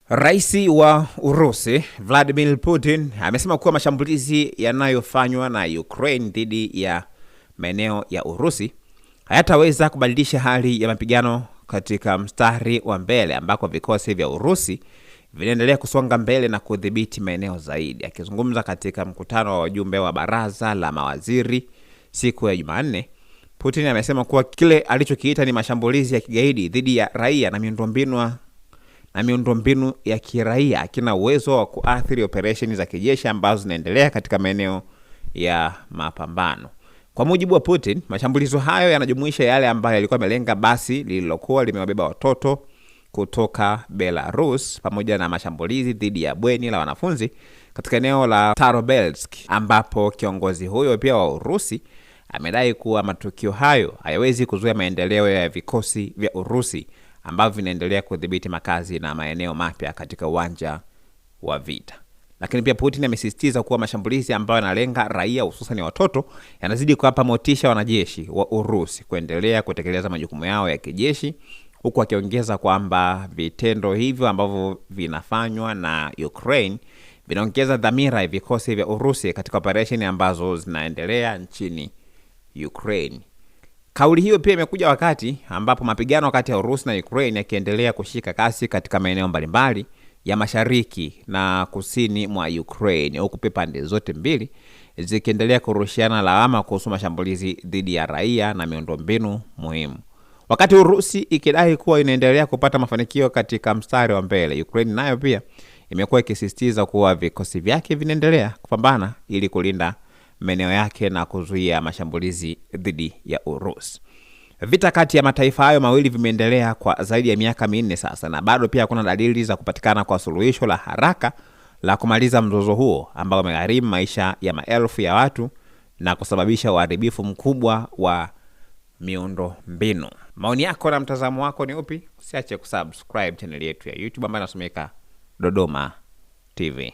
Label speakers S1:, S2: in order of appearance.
S1: Raisi wa Urusi Vladimir Putin amesema kuwa mashambulizi yanayofanywa na Ukraine dhidi ya maeneo ya Urusi hayataweza kubadilisha hali ya mapigano katika mstari wa mbele ambako vikosi vya Urusi vinaendelea kusonga mbele na kudhibiti maeneo zaidi. Akizungumza katika mkutano wa wajumbe wa baraza la mawaziri siku ya Jumanne, Putin amesema kuwa kile alichokiita ni mashambulizi ya kigaidi dhidi ya raia na miundombinu ya kiraia hakina uwezo wa kuathiri operesheni za kijeshi ambazo zinaendelea katika maeneo ya mapambano. Kwa mujibu wa Putin, mashambulizi hayo yanajumuisha yale ambayo yalikuwa yamelenga basi lililokuwa limewabeba watoto kutoka Belarus pamoja na mashambulizi dhidi ya bweni la wanafunzi katika eneo la Tarobelsk, ambapo kiongozi huyo pia wa Urusi amedai kuwa matukio hayo hayawezi kuzuia maendeleo ya vikosi vya Urusi ambavyo vinaendelea kudhibiti makazi na maeneo mapya katika uwanja wa vita. Lakini pia Putin amesisitiza kuwa mashambulizi ambayo yanalenga raia hususan watoto yanazidi kuwapa motisha wanajeshi wa Urusi kuendelea kutekeleza majukumu yao ya kijeshi, huku akiongeza kwamba vitendo hivyo ambavyo vinafanywa na Ukraine vinaongeza dhamira ya vikosi vya Urusi katika operesheni ambazo zinaendelea nchini Ukraine. Kauli hiyo pia imekuja wakati ambapo mapigano kati ya Urusi na Ukraine yakiendelea kushika kasi katika maeneo mbalimbali ya mashariki na kusini mwa Ukraine, huku pande zote mbili zikiendelea kurushiana lawama kuhusu mashambulizi dhidi ya raia na miundombinu muhimu. Wakati Urusi ikidai kuwa inaendelea kupata mafanikio katika mstari wa mbele, Ukraine nayo pia imekuwa ikisisitiza kuwa vikosi vyake vinaendelea kupambana ili kulinda maeneo yake na kuzuia mashambulizi dhidi ya Urusi. Vita kati ya mataifa hayo mawili vimeendelea kwa zaidi ya miaka 4 sasa, na bado pia kuna dalili za kupatikana kwa suluhisho la haraka la kumaliza mzozo huo ambao umegharimu maisha ya maelfu ya watu na kusababisha uharibifu mkubwa wa miundombinu. Maoni yako na mtazamo wako ni upi? Usiache kusubscribe channel yetu ya YouTube ambayo inasomeka Dodoma TV.